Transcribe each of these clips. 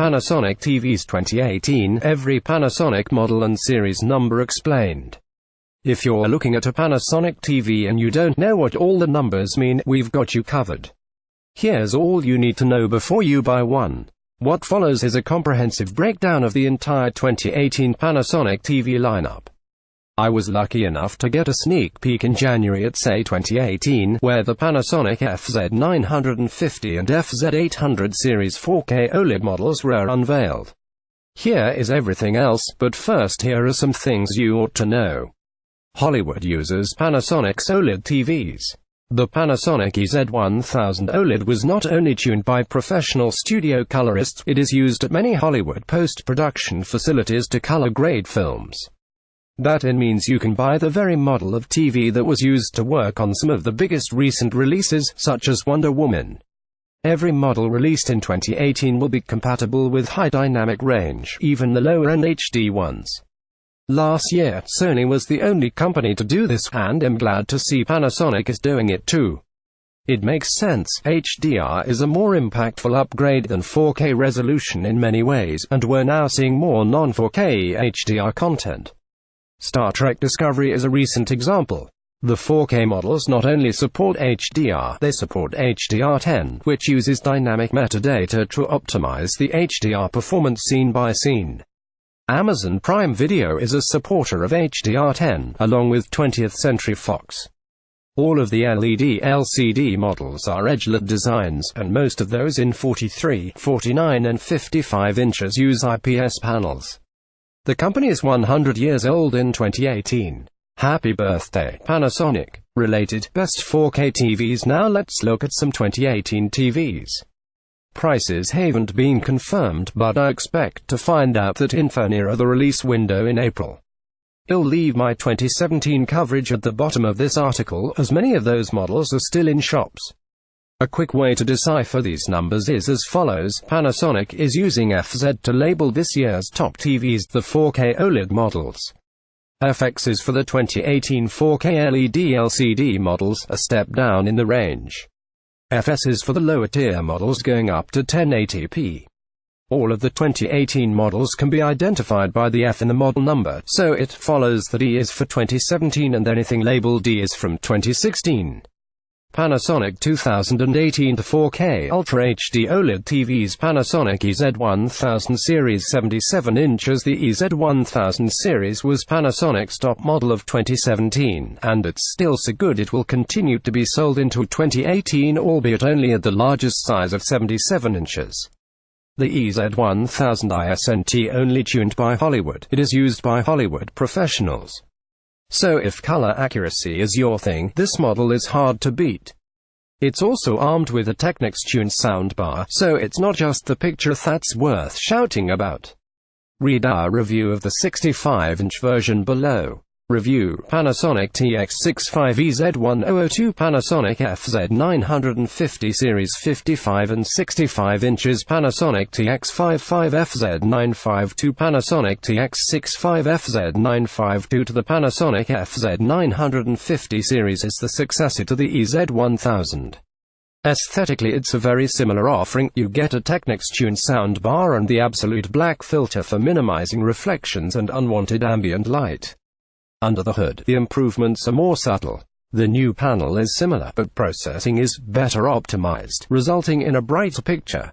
Panasonic TVs 2018, every Panasonic model and series number explained. If you're looking at a Panasonic TV and you don't know what all the numbers mean, we've got you covered. Here's all you need to know before you buy one. What follows is a comprehensive breakdown of the entire 2018 Panasonic TV lineup. I was lucky enough to get a sneak peek in January at CES 2018, where the Panasonic FZ950 and FZ800 series 4K OLED models were unveiled. Here is everything else, but first here are some things you ought to know. Hollywood uses Panasonic's OLED TVs. The Panasonic EZ1000 OLED was not only tuned by professional studio colorists, it is used at many Hollywood post-production facilities to color-grade films. That means you can buy the very model of TV that was used to work on some of the biggest recent releases, such as Wonder Woman. Every model released in 2018 will be compatible with high dynamic range, even the lower-end HD ones. Last year, Sony was the only company to do this, and I'm glad to see Panasonic is doing it too. It makes sense. HDR is a more impactful upgrade than 4K resolution in many ways, and we're now seeing more non-4K HDR content. Star Trek Discovery is a recent example. The 4K models not only support HDR, they support HDR10, which uses dynamic metadata to optimize the HDR performance scene by scene. Amazon Prime Video is a supporter of HDR10, along with 20th Century Fox. All of the LED LCD models are edge-lit designs, and most of those in 43, 49 and 55 inches use IPS panels. The company is 100 years old in 2018. Happy birthday, Panasonic. Related, best 4K TVs. Now let's look at some 2018 TVs. Prices haven't been confirmed, but I expect to find out that info near the release window in April. I'll leave my 2017 coverage at the bottom of this article, as many of those models are still in shops. A quick way to decipher these numbers is as follows. Panasonic is using FZ to label this year's top TVs, the 4K OLED models. FX is for the 2018 4K LED LCD models, a step down in the range. FS is for the lower tier models going up to 1080p. All of the 2018 models can be identified by the F in the model number, so it follows that E is for 2017 and anything labeled D is from 2016. Panasonic 2018 to 4K Ultra HD OLED TVs. Panasonic EZ1000 series 77 inches. The EZ1000 series was Panasonic's top model of 2017, and it's still so good it will continue to be sold into 2018, albeit only at the largest size of 77 inches. The EZ1000 isn't only tuned by Hollywood, it is used by Hollywood professionals. So if color accuracy is your thing, this model is hard to beat. It's also armed with a Technics-tuned soundbar, so it's not just the picture that's worth shouting about. Read our review of the 65-inch version below. Review: Panasonic TX65EZ1002, Panasonic FZ950 series 55 and 65 inches, Panasonic TX55FZ952, Panasonic TX65FZ952 to the Panasonic FZ950 series is the successor to the EZ1000. Aesthetically it's a very similar offering. You get a Technics-tuned soundbar and the absolute black filter for minimizing reflections and unwanted ambient light. Under the hood, the improvements are more subtle. The new panel is similar, but processing is better optimized, resulting in a brighter picture.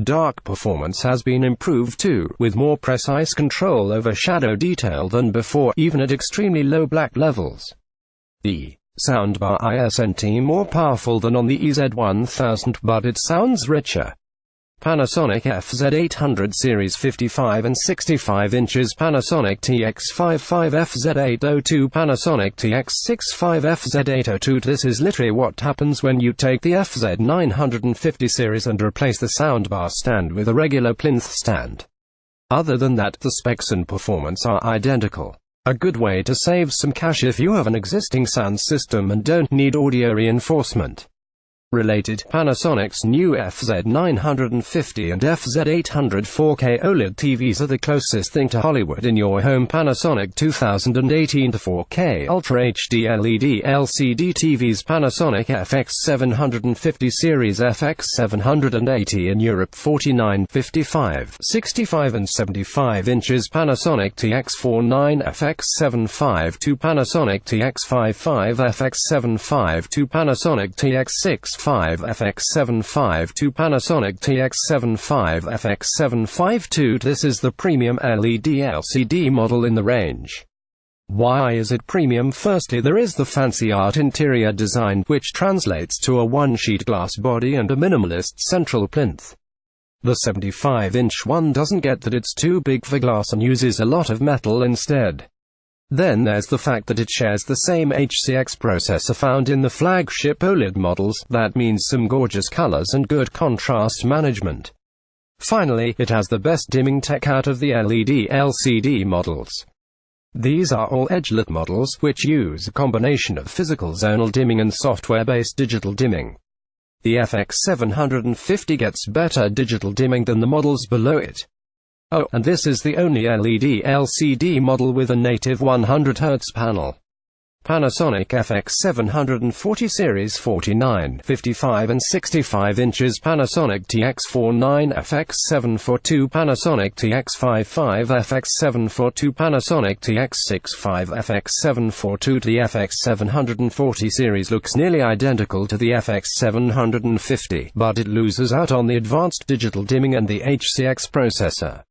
Dark performance has been improved too, with more precise control over shadow detail than before, even at extremely low black levels. The soundbar isn't more powerful than on the EZ1000, but it sounds richer. Panasonic FZ800 series 55 and 65 inches, Panasonic TX55FZ802, Panasonic TX65FZ802. This is literally what happens when you take the FZ950 series and replace the soundbar stand with a regular plinth stand. Other than that, the specs and performance are identical. A good way to save some cash if you have an existing sound system and don't need audio reinforcement. Related, Panasonic's new FZ950 and FZ800 4K OLED TVs are the closest thing to Hollywood in your home. Panasonic 2018 to 4K Ultra HD LED LCD TVs. Panasonic FX750 series, FX780 in Europe, 49, 55, 65 and 75 inches. Panasonic TX49 FX752, Panasonic TX55 FX752, Panasonic TX65 FX752, Panasonic TX75 FX752. This is the premium LED LCD model in the range. Why is it premium? Firstly, there is the fancy art interior design, which translates to a one-sheet glass body and a minimalist central plinth. The 75-inch one doesn't get that it's too big for glass and uses a lot of metal instead. Then there's the fact that it shares the same HCX processor found in the flagship OLED models. That means some gorgeous colors and good contrast management. Finally, it has the best dimming tech out of the LED LCD models. These are all edge-lit models, which use a combination of physical zonal dimming and software-based digital dimming. The FX750 gets better digital dimming than the models below it. Oh, and this is the only LED LCD model with a native 100Hz panel. Panasonic FX740 series, 49, 55 and 65 inches. Panasonic TX49 FX742, Panasonic TX55 FX742, Panasonic TX65 FX742. The FX740 series looks nearly identical to the FX750, but it loses out on the advanced digital dimming and the HCX processor.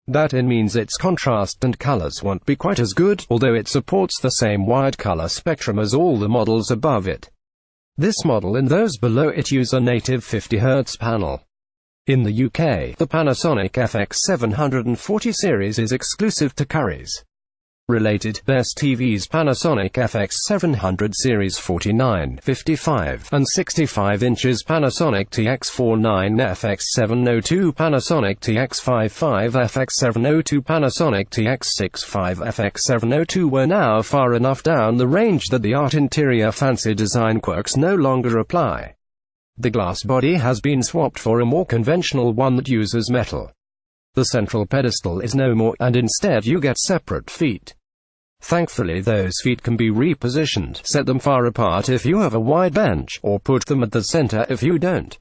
That means its contrast and colors won't be quite as good, although it supports the same wide color spectrum as all the models above it. This model and those below it use a native 50Hz panel. In the UK, the Panasonic FX740 series is exclusive to Currys. Related, best TVs. Panasonic FX700 series, 49, 55 and 65 inches. Panasonic TX49 FX702, Panasonic TX55 FX702, Panasonic TX65 FX702. We're now far enough down the range that the art interior fancy design quirks no longer apply. The glass body has been swapped for a more conventional one that uses metal. The central pedestal is no more, and instead you get separate feet. Thankfully, those feet can be repositioned. Set them far apart if you have a wide bench, or put them at the center if you don't.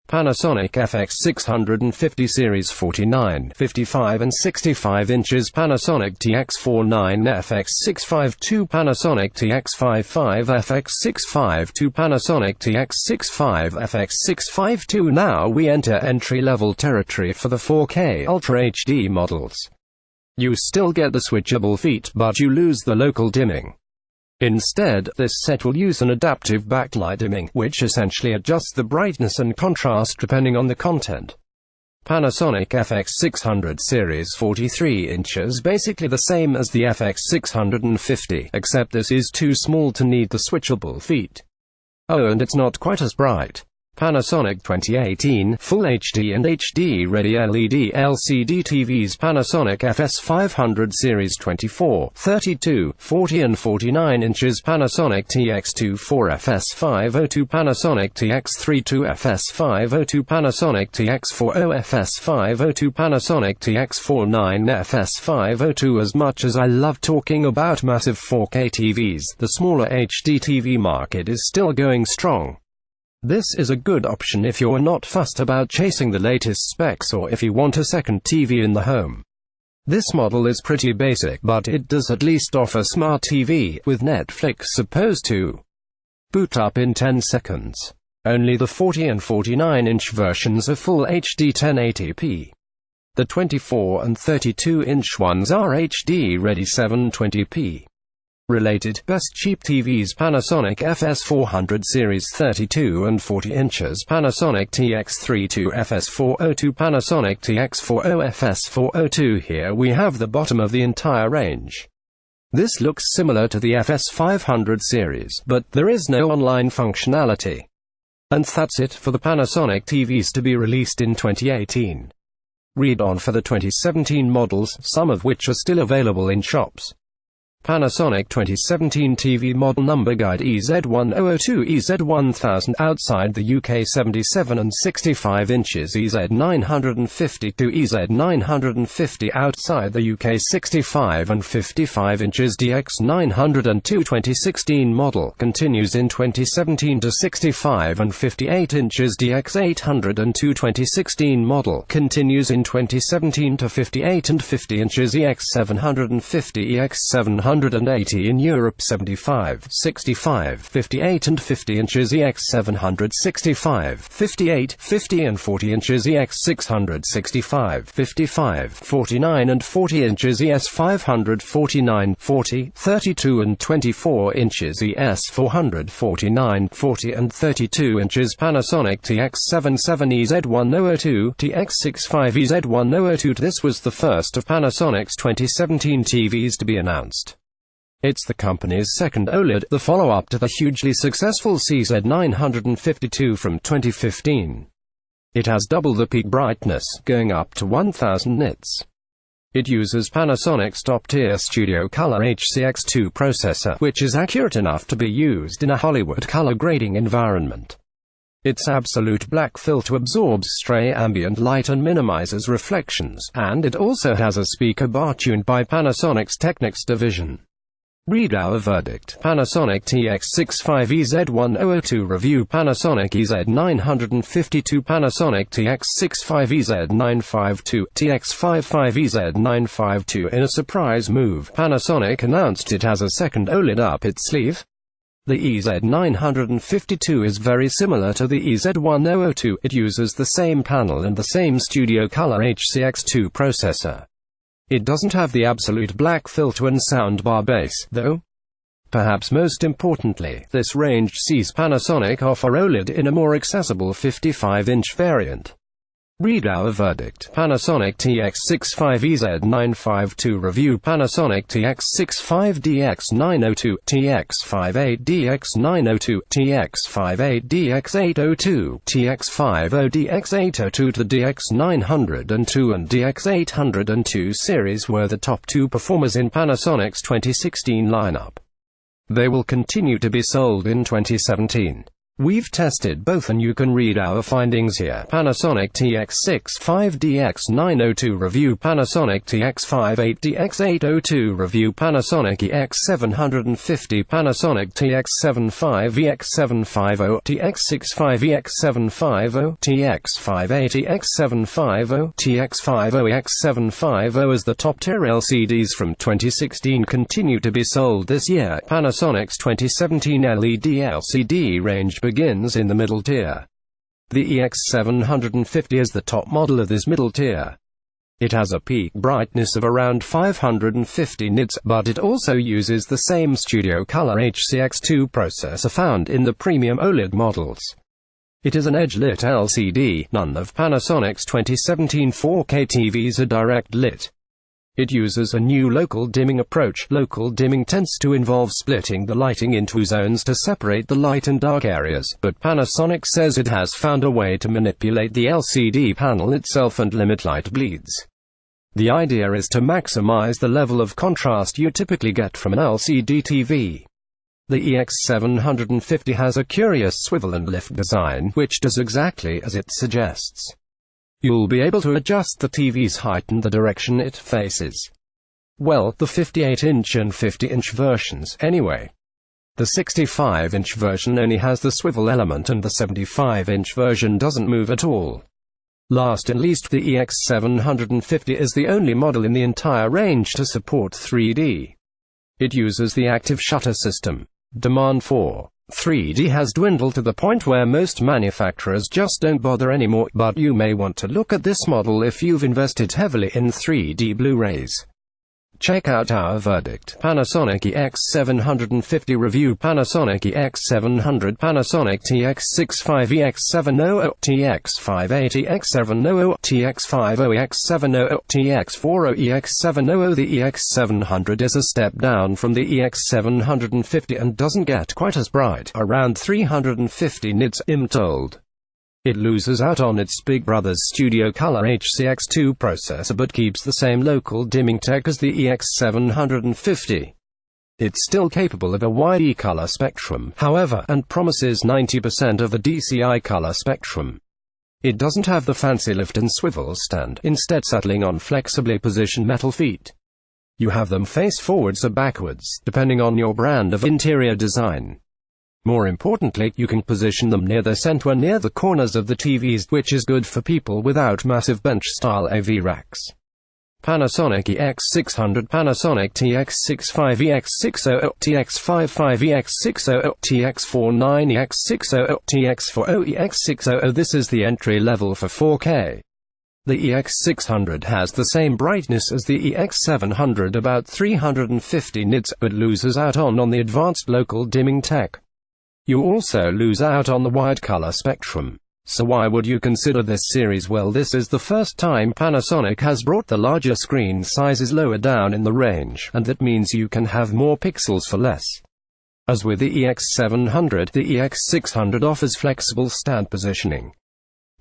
Panasonic FX650 series, 49, 55 and 65 inches. Panasonic TX49 FX652, Panasonic TX55 FX652, Panasonic TX65 FX652. Now we enter entry-level territory for the 4K Ultra HD models. You still get the switchable feet, but you lose the local dimming. Instead, this set will use an adaptive backlight dimming, which essentially adjusts the brightness and contrast depending on the content. Panasonic FX600 series, 43 inches, basically the same as the FX650, except this is too small to need the switchable feet. Oh, and it's not quite as bright. Panasonic 2018 Full HD and HD Ready LED LCD TVs. Panasonic FS500 series, 24, 32, 40 and 49 inches. Panasonic TX24 FS502, Panasonic TX32 FS502, Panasonic TX40 FS502, Panasonic TX49 FS502. As much as I love talking about massive 4K TVs, the smaller HD TV market is still going strong. This is a good option if you're not fussed about chasing the latest specs or if you want a second TV in the home. This model is pretty basic, but it does at least offer Smart TV, with Netflix supposed to boot up in 10 seconds. Only the 40 and 49-inch versions are Full HD 1080p. The 24 and 32-inch ones are HD Ready 720p. Related, best cheap TVs. Panasonic FS400 series, 32 and 40 inches. Panasonic TX32 FS402, Panasonic TX40 FS402. Here we have the bottom of the entire range. This looks similar to the FS500 series, but there is no online functionality. And that's it for the Panasonic TVs to be released in 2018. Read on for the 2017 models, some of which are still available in shops. Panasonic 2017 TV model number guide EZ1002 EZ1000 outside the UK 77 and 65 inches EZ950 to EZ950 outside the UK 65 and 55 inches DX902 2016 model continues in 2017 to 65 and 58 inches DX800 2016 model continues in 2017 to 58 and 50 inches EX750 EX780 in Europe 75, 65, 58 and 50 inches EX765, 58, 50 and 40 inches EX665, 55, 49 and 40 inches ES549, 40, 32 and 24 inches ES449, 40 and 32 inches Panasonic TX77 EZ1002, TX65 EZ1002. This was the first of Panasonic's 2017 TVs to be announced. It's the company's second OLED, the follow-up to the hugely successful EZ950 from 2015. It has double the peak brightness, going up to 1000 nits. It uses Panasonic's top-tier Studio Color HCX2 processor, which is accurate enough to be used in a Hollywood color grading environment. Its absolute black filter absorbs stray ambient light and minimizes reflections, and it also has a speaker bar tuned by Panasonic's Technics division. Read our verdict. Panasonic TX65 EZ1002 review. Panasonic EZ952 Panasonic TX65 EZ952 TX55 EZ952. In a surprise move, Panasonic announced it has a second OLED up its sleeve. The EZ952 is very similar to the EZ1002. It uses the same panel and the same Studio Color HCX2 processor. It doesn't have the absolute black filter and soundbar base, though. Perhaps most importantly, this range sees Panasonic offer OLED in a more accessible 55-inch variant. Read our verdict. Panasonic TX65 EZ952 review. Panasonic TX65DX902, TX58DX902, TX58DX802, TX50DX802. The DX902 and DX802 series were the top two performers in Panasonic's 2016 lineup. They will continue to be sold in 2017. We've tested both and you can read our findings here. Panasonic TX65DX902 review. Panasonic TX58DX802 review. Panasonic EX750 Panasonic TX75EX750 TX65EX750 TX58EX750 TX50EX750 as the top-tier LCDs from 2016 continue to be sold this year. Panasonic's 2017 LED LCD range begins in the middle tier. The EX750 is the top model of this middle tier. It has a peak brightness of around 550 nits, but it also uses the same Studio Color HCX2 processor found in the premium OLED models. It is an edge-lit LCD. None of Panasonic's 2017 4K TVs are direct lit. It uses a new local dimming approach. Local dimming tends to involve splitting the lighting into zones to separate the light and dark areas, but Panasonic says it has found a way to manipulate the LCD panel itself and limit light bleeds. The idea is to maximize the level of contrast you typically get from an LCD TV. The EX750 has a curious swivel and lift design, which does exactly as it suggests. You'll be able to adjust the TV's height and the direction it faces. Well, the 58-inch and 50-inch versions, anyway. The 65-inch version only has the swivel element and the 75-inch version doesn't move at all. Last and least, the EX750 is the only model in the entire range to support 3D. It uses the active shutter system. Demand for 3D has dwindled to the point where most manufacturers just don't bother anymore, but you may want to look at this model if you've invested heavily in 3D Blu-rays. Check out our verdict. Panasonic EX750 review. Panasonic EX700 Panasonic TX65 EX700 TX58 EX700 TX50 EX700 TX40 EX700. The EX700 is a step down from the EX750 and doesn't get quite as bright, around 350 nits, I'm told. It loses out on its big brother's Studio Color HCX2 processor but keeps the same local dimming tech as the EX750. It's still capable of a wide color spectrum, however, and promises 90% of the DCI color spectrum. It doesn't have the fancy lift and swivel stand, instead settling on flexibly positioned metal feet. You have them face forwards or backwards, depending on your brand of interior design. More importantly, you can position them near the center or near the corners of the TVs, which is good for people without massive bench-style AV racks. Panasonic EX600, Panasonic TX65, EX600, TX55, EX600, TX49, EX600, TX40, EX600. This is the entry level for 4K. The EX600 has the same brightness as the EX700, about 350 nits, but loses out on the advanced local dimming tech. You also lose out on the wide color spectrum. So why would you consider this series? Well, this is the first time Panasonic has brought the larger screen sizes lower down in the range, and that means you can have more pixels for less. As with the EX700, the EX600 offers flexible stand positioning.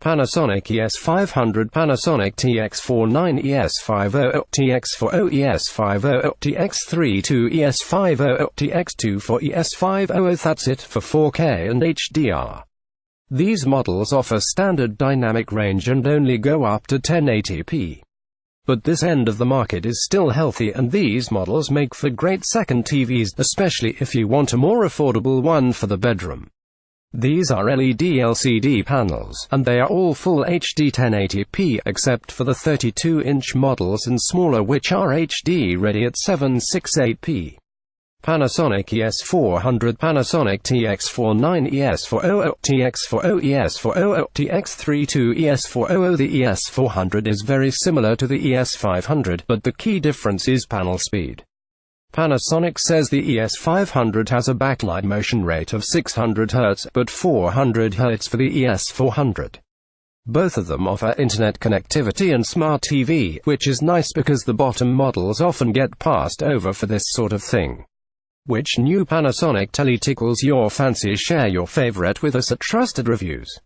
Panasonic ES500, Panasonic TX49, ES50, TX40, ES50, TX32, ES50, TX24, ES50. That's it for 4K and HDR. These models offer standard dynamic range and only go up to 1080p. But this end of the market is still healthy, and these models make for great second TVs, especially if you want a more affordable one for the bedroom. These are LED LCD panels, and they are all full HD 1080p, except for the 32-inch models and smaller, which are HD ready at 768p. Panasonic ES400, Panasonic TX49, ES40, TX40, ES40, TX32, ES40. The ES400 is very similar to the ES500, but the key difference is panel speed. Panasonic says the ES500 has a backlight motion rate of 600 Hz, but 400 Hz for the ES400. Both of them offer internet connectivity and smart TV, which is nice because the bottom models often get passed over for this sort of thing. Which new Panasonic TV tickles your fancy? Share your favorite with us at Trusted Reviews.